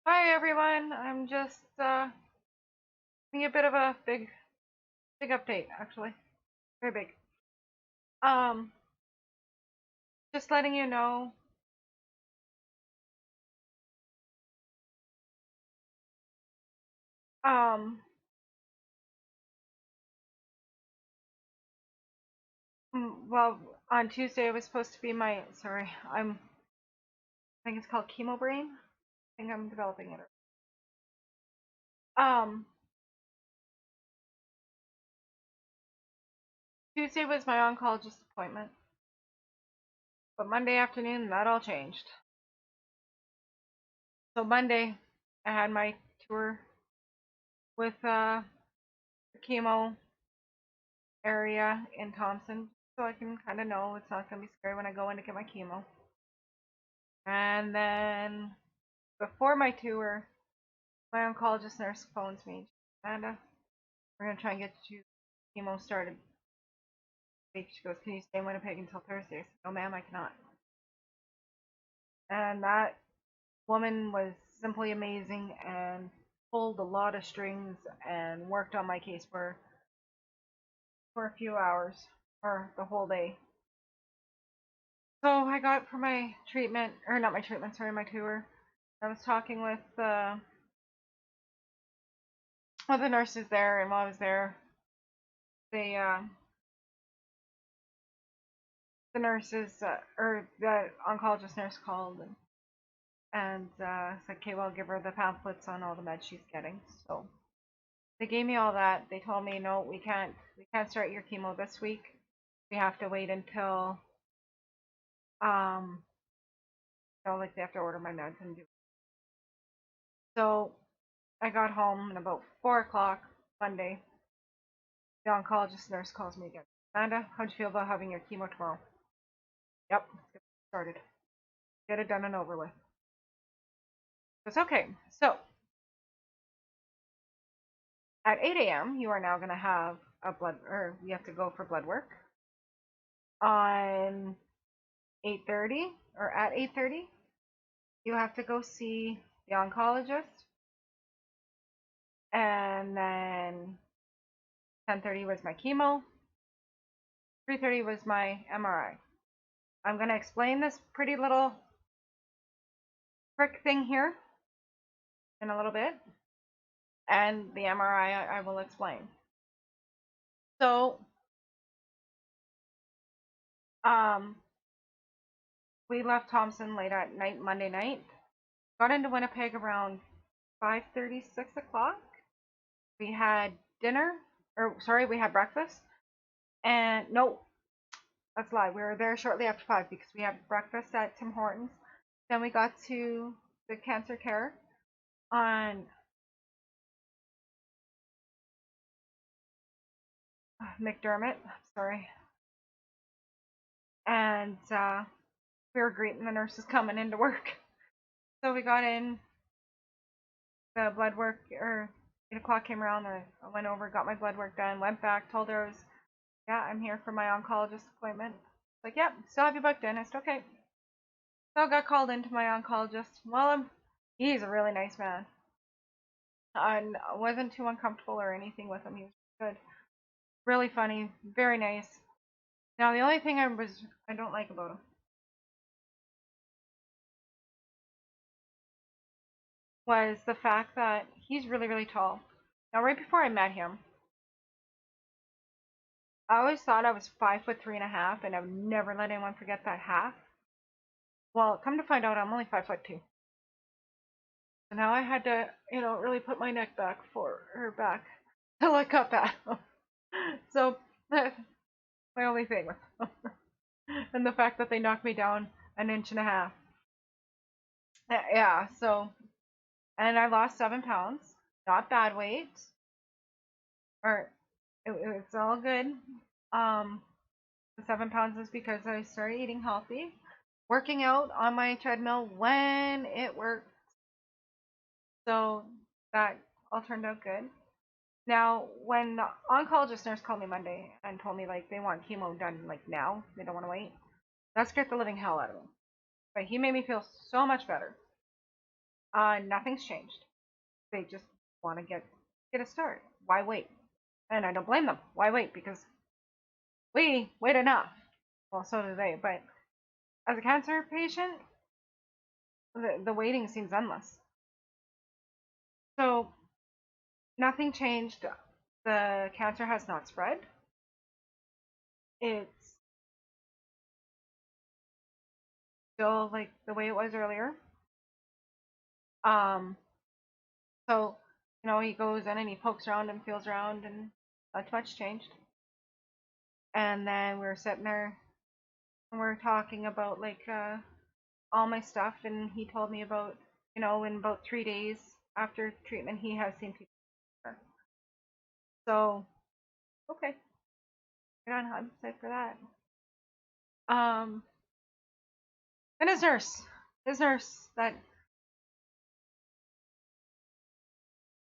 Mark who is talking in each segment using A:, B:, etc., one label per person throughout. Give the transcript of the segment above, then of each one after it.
A: Hi everyone. I'm just giving a bit of a big update actually. Very big. Um just letting you know um well, on Tuesday it was supposed to be my I think it's called chemo brain. I think I'm developing it. Um Tuesday was my oncologist appointment, but Monday afternoon that all changed. So Monday I had my tour with the chemo area in Thompson so I can kind of know it's not going to be scary when I go in to get my chemo. And then before my tour, my oncologist nurse phones me. Amanda, we're gonna try and get you chemo started. She goes, "Can you stay in Winnipeg until Thursday?" I said, "No, ma'am, I cannot." And that woman was simply amazing and pulled a lot of strings and worked on my case for a few hours or the whole day. So I got for my treatment, or not my treatment, sorry, my tour. I was talking with the nurses there, and while I was there, they the nurses or the oncologist nurse called and said, "Okay, well, give her the pamphlets on all the meds she's getting." So they gave me all that. They told me, "No, we can't start your chemo this week. We have to wait until um, like they have to order my meds and do." So I got home and about 4 o'clock Monday, the oncologist nurse calls me again. "Amanda, how'd you feel about having your chemo tomorrow?" "Yep, let's get started. Get it done and over with." It's okay. So at 8 a.m., you are now going to have or you have to go for blood work. On 8:30 or at 8:30, you have to go see the oncologist, and then 10:30 was my chemo. 3:30 was my MRI. I'm going to explain this pretty little prick thing here in a little bit, and the MRI I will explain. So, um, we left Thompson late at night, Monday night. Got into Winnipeg around 5:30, 6 o'clock. We had dinner, or sorry, we had breakfast. And no, that's a lie. We were there shortly after 5 because we had breakfast at Tim Hortons. Then we got to the cancer care on McDermott. Sorry. And we were greeting the nurses coming into work. So we got in, the blood work, or 8 o'clock came around. I went over, got my blood work done, went back, told her yeah, I'm here for my oncologist appointment. Like, yep, still have you booked in. I said, okay. So I got called into my oncologist. Well, he's a really nice man. I wasn't too uncomfortable or anything with him. He was good, really funny, very nice. Now the only thing I don't like about him was the fact that he's really tall. Now right before I met him, I always thought I was 5'3.5", and I would never let anyone forget that half. Well, come to find out, I'm only 5'2". So now I had to, really put my neck back for her back to look up at him. So that's my only thing with him. And the fact that they knocked me down an inch and a half. Yeah, so, and I lost 7 pounds. Not bad weight, or it's all good. Um, the 7 pounds is because I started eating healthy, working out on my treadmill when it worked. So that all turned out good. Now, when the oncologist nurse called me Monday and told me like they want chemo done like now, they don't want to wait, that scared the living hell out of me. But he made me feel so much better. Nothing's changed. They just want to get a start. Why wait? And I don't blame them. Why wait? Because we wait enough. Well, so do they. But as a cancer patient, the waiting seems endless. So nothing changed. The cancer has not spread. It's still like the way it was earlier. Um, so he goes in and he pokes around and feels around, and not much changed. And then we were sitting there and we are talking about like all my stuff, and he told me about in about 3 days after treatment he has seen people. So okay, good on him. Excited for that. Um, and his nurse that,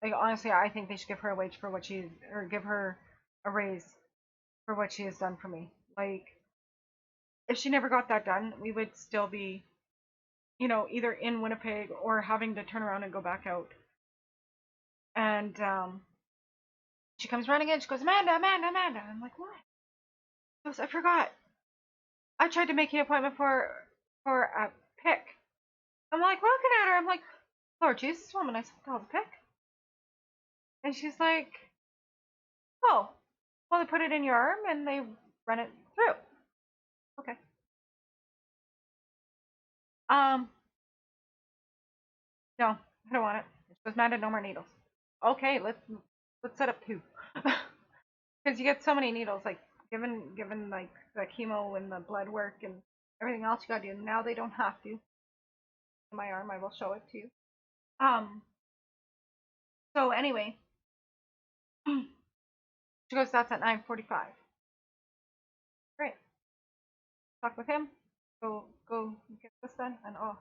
A: like, honestly, I think they should give her a wage for what she, or give her a raise for what she has done for me. Like, if she never got that done, we would still be, either in Winnipeg or having to turn around and go back out. And she comes running in. She goes, Amanda, Amanda, Amanda. I'm like, what? She goes, I forgot. I tried to make an appointment for a pick. I'm like looking at her. I'm like, Lord Jesus, woman, I said, what the hell's a pick? And she's like, oh, well, they put it in your arm and they run it through. Okay. No, I don't want it. She goes, Amanda, no more needles. Okay, let's set up two. Because you get so many needles, like given like the chemo and the blood work and everything else you gotta do. Now they don't have to. In my arm, I will show it to you. Um. So anyway, she goes, that's at 9:45. Great. Talk with him. Go get this done and oh.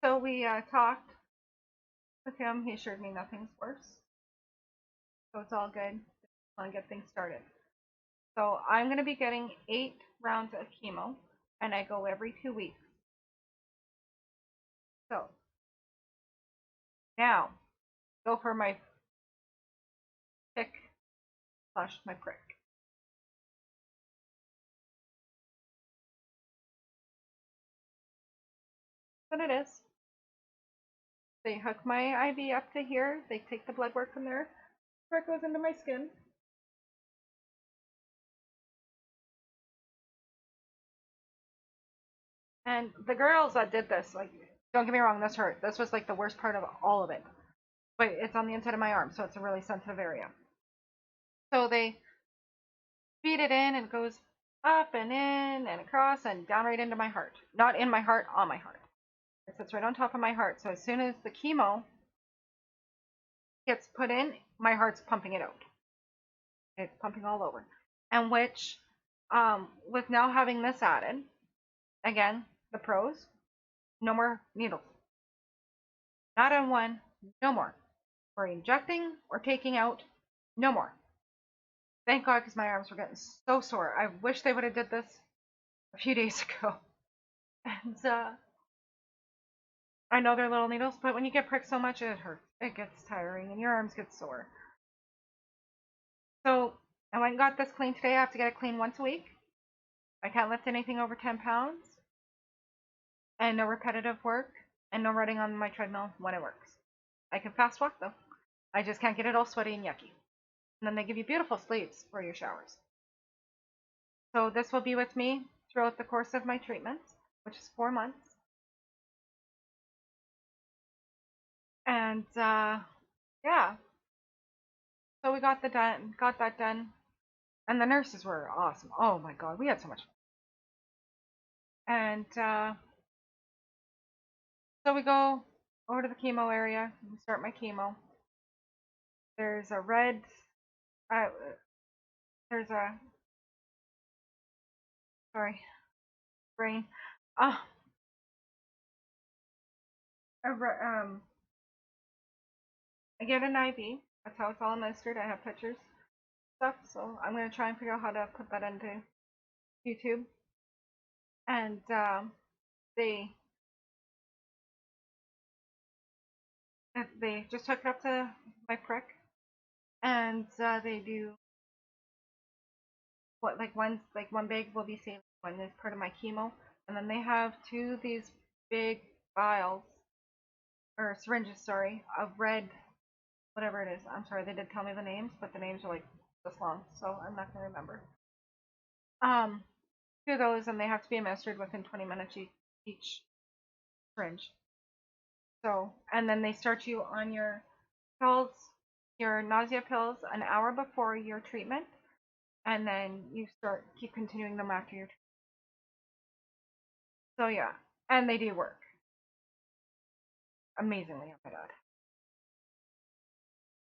A: So we talked with him. He assured me nothing's worse. So it's all good. Just want to get things started. So I'm going to be getting 8 rounds of chemo, and I go every 2 weeks. So now, go for my pick / my prick. But it is. They hook my IV up to here. They take the blood work from there. Where it goes into my skin. And the girls that did this, like, don't get me wrong, this hurt. This was like the worst part of all of it. But it's on the inside of my arm, so it's a really sensitive area. So they feed it in and it goes up and in and across and down right into my heart. Not in my heart, on my heart. It sits right on top of my heart. So as soon as the chemo gets put in, my heart's pumping it out. It's pumping all over. And which, with now having this added, again, the pros, no more needles. Not on one, no more. Or injecting or taking out, no more. Thank God, because my arms were getting so sore. I wish they would have did this a few days ago. And I know they're little needles, but when you get pricked so much, it hurts. It gets tiring, and your arms get sore. So I went and got this clean today. I have to get it clean once a week. I can't lift anything over 10 pounds. And no repetitive work. And no running on my treadmill when it works. I can fast walk, though. I just can't get it all sweaty and yucky. And then they give you beautiful sleeves for your showers. So this will be with me throughout the course of my treatment, which is 4 months. And yeah, so we got that done, and the nurses were awesome. Oh my God, we had so much fun. And so we go over to the chemo area and start my chemo. There's a red, uh, there's a, sorry, brain, uh, I get an IV. That's how it's all administered. I have pictures, stuff. So I'm gonna try and figure out how to put that into YouTube. And they They just hook it up to my prick, and they do what one bag will be saline, one is part of my chemo, and then they have two of these big vials or syringes, sorry, of red whatever it is. I'm sorry, they did tell me the names, but the names are like this long, so I'm not gonna remember. Um, two of those, and they have to be administered within 20 minutes each syringe. So, and then they start you on your pills, your nausea pills, an hour before your treatment, and then you keep continuing them after your treatment. So yeah, and they do work amazingly. Oh my god.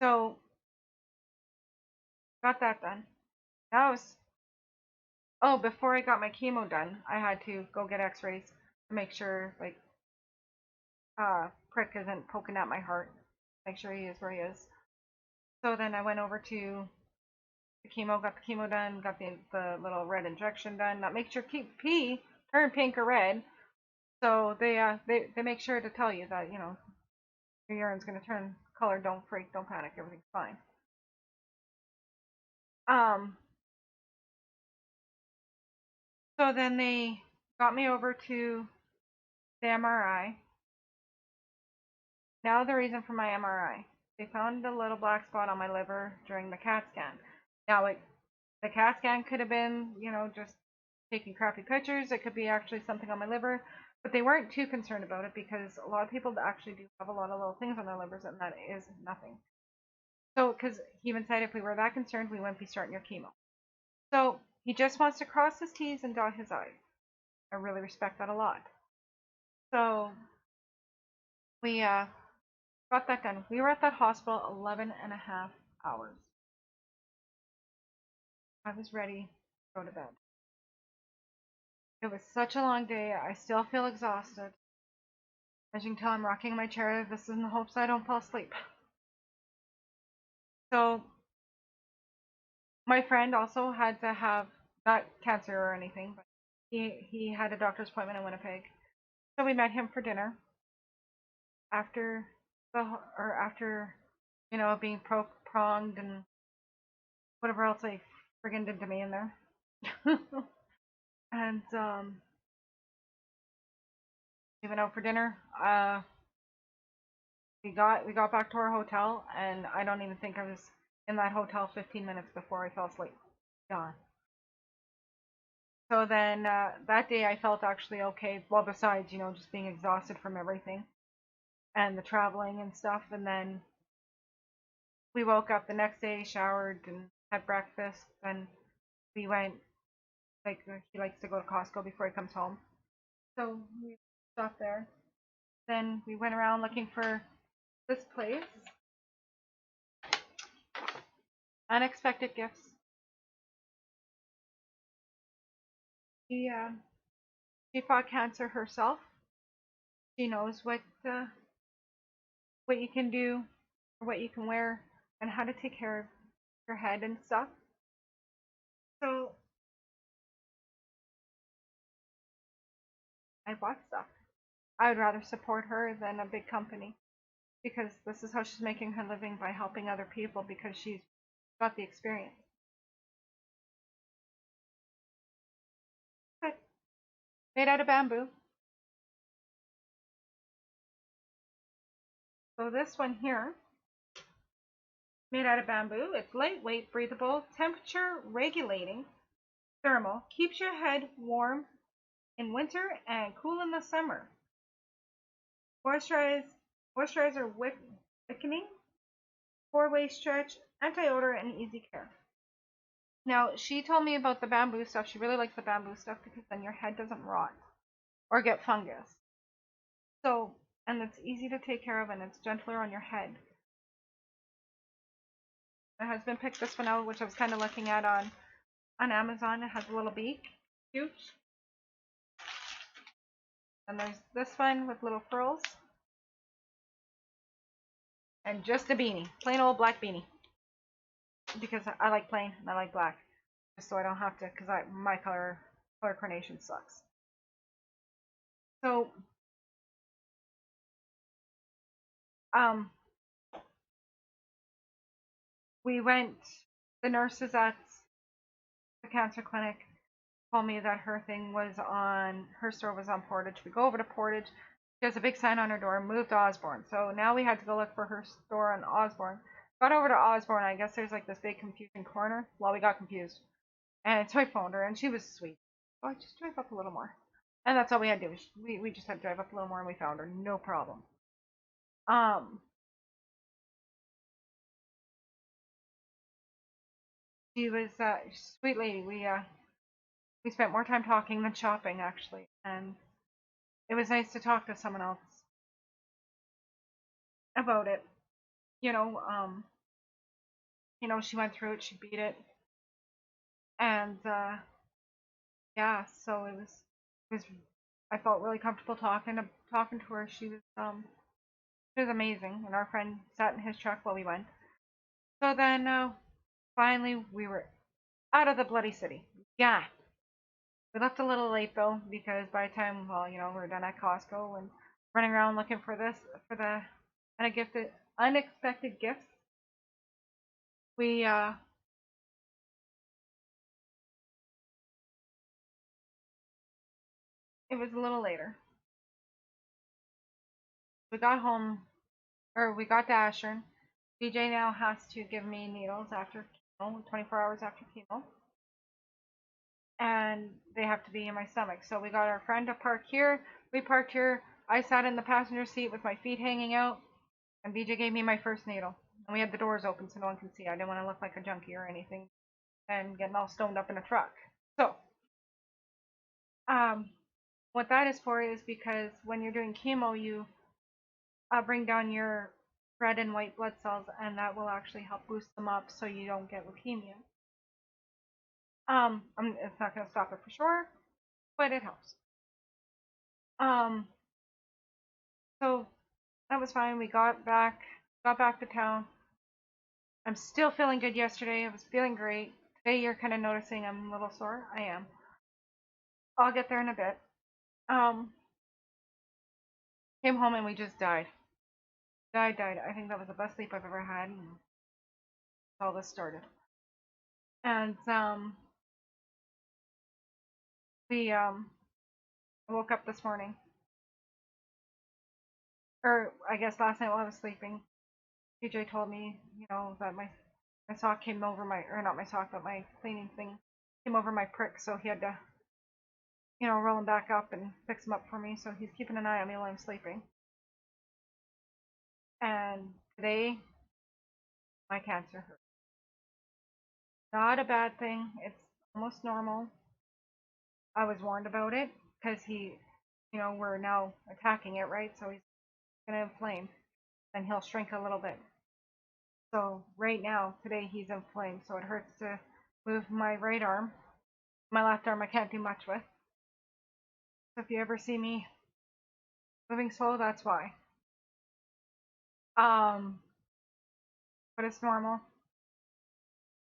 A: So got that done. That was before I got my chemo done, I had to go get X-rays to make sure like prick isn't poking at my heart. Make sure he is where he is. So then I went over to the chemo, got the chemo done, got the little red injection done. That makes your pee turn pink or red. So they make sure to tell you that your urine's gonna turn color. Don't freak, don't panic, everything's fine. So then they got me over to the MRI. Now the reason for my MRI. They found a little black spot on my liver during the CAT scan. Now the CAT scan could have been, just taking crappy pictures. It could be actually something on my liver. But they weren't too concerned about it because a lot of people actually do have a lot of little things on their livers, and that is nothing. So, because he even said if we were that concerned, we wouldn't be starting your chemo. So, he just wants to cross his T's and dot his I's. I really respect that a lot. So, we got that done. We were at that hospital 11 and a half hours. I was ready to go to bed. It was such a long day. I still feel exhausted. As you can tell, I'm rocking in my chair. This is in the hopes I don't fall asleep. So, my friend also had to have, not cancer or anything, but he had a doctor's appointment in Winnipeg. So we met him for dinner after being pronged and whatever else they friggin' did to me in there. And we went out for dinner. We got back to our hotel, and I don't even think I was in that hotel 15 minutes before I fell asleep. Gone. So then that day I felt actually okay. Well, besides just being exhausted from everything and the traveling and stuff, and then we woke up the next day, showered and had breakfast, and we went, like, he likes to go to Costco before he comes home. So we stopped there. Then we went around looking for this place. Unexpected gifts. She fought cancer herself. She knows what you can do, what you can wear, and how to take care of your head and stuff. So I bought stuff. I would rather support her than a big company because this is how she's making her living, by helping other people, because she's got the experience. But made out of bamboo. So this one here, made out of bamboo. It's lightweight, breathable, temperature regulating, thermal, keeps your head warm in winter and cool in the summer. Moisturizer wickening, 4-way stretch, anti-odor, and easy care. Now, she told me about the bamboo stuff. She really likes the bamboo stuff because then your head doesn't rot or get fungus. So, and it's easy to take care of, and it's gentler on your head. My husband picked this one out, which I was kind of looking at on Amazon. It has a little beak. Cute. And there's this one with little frills. And just a beanie. Plain old black beanie. Because I like plain and I like black. Just so I don't have to, because my color coordination sucks. So, we went. The nurses at the cancer clinic told me that her store was on Portage. We go over to Portage. She has a big sign on her door, moved to Osborne. So now we had to go look for her store on Osborne. Got over to Osborne. I guess there's like this big confusion corner. Well, we got confused. And so I phoned her, and she was sweet. Oh, just drive up a little more. And that's all we had to do. We just had to drive up a little more, and we found her. No problem. She was a sweet lady. We spent more time talking than shopping, actually, and it was nice to talk to someone else about it. You know, she went through it, she beat it, and yeah, so it was. I felt really comfortable talking to her. She was amazing, and our friend sat in his truck while we went. So then, finally, we were out of the bloody city. Yeah, we left a little late though, because by the time, well, we were done at Costco and running around looking for the unexpected gifts. We It was a little later. We got home, or we got to Ashern. BJ now has to give me needles after chemo, 24 hours after chemo, and they have to be in my stomach. So we got our friend to park here. We parked here. I sat in the passenger seat with my feet hanging out, and BJ gave me my first needle. And we had the doors open so no one can see. I didn't want to look like a junkie or anything and getting all stoned up in a truck. So, um, what that is for is because when you're doing chemo, you bring down your red and white blood cells, and that will actually help boost them up so you don't get leukemia. It's not going to stop it for sure, but it helps. Um, so that was fine. We got back to town. I'm still feeling good yesterday. I was feeling great. Today you're kind of noticing I'm a little sore. I am. I'll get there in a bit. Um, Came home and we just died. Died. I think that was the best sleep I've ever had. And all this started. And we woke up this morning, or I guess last night while I was sleeping. PJ told me, that my sock came over or not my sock, but my cleaning thing came over my prick, so he had to, roll him back up and fix him up for me. So he's keeping an eye on me while I'm sleeping. And today, my cancer hurt. Not a bad thing. It's almost normal. I was warned about it because we're now attacking it, right? So he's gonna inflame, and he'll shrink a little bit. So right now, today he's inflamed, so it hurts to move my right arm. My left arm I can't do much with. So if you ever see me moving slow, that's why. Um, but it's normal.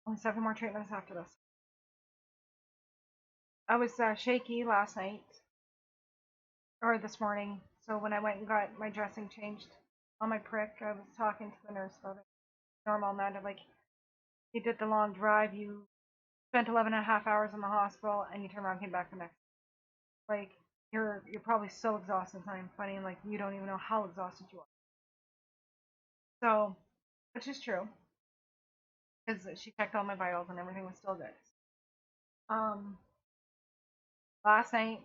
A: Only 7 more treatments after this. I was shaky last night or this morning, so when I went and got my dressing changed on my prick, I was talking to the nurse about it. Normal amount of you did the long drive, you spent 11 and a half hours in the hospital, and you turn around and came back the next. Like, you're probably so exhausted. It's not even funny, and you don't even know how exhausted you are. So, which is true, because she checked all my vitals and everything was still good. Um, Last night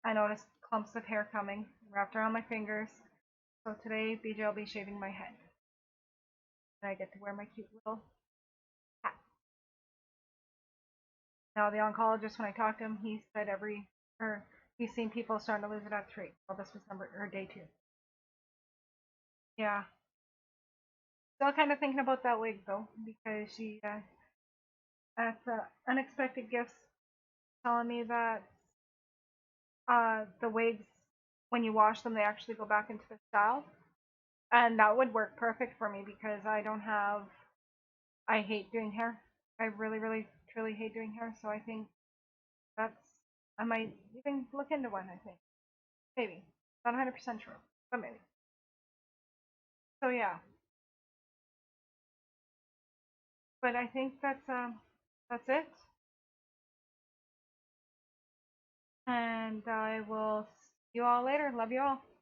A: I noticed clumps of hair coming, wrapped around my fingers. So today BJ will be shaving my head, and I get to wear my cute little hat. Now the oncologist, when I talked to him, he said he's seen people starting to lose it at 3. Well, this was day 2. Yeah. Still kind of thinking about that wig though, because she at Unexpected Gifts telling me that the wigs, when you wash them, they actually go back into the style, and that would work perfect for me because I hate doing hair. I really, really, truly hate doing hair. So I think that's I might even look into one. I think maybe not 100% sure, but maybe. So yeah, but I think that's it. And I will see you all later. Love you all.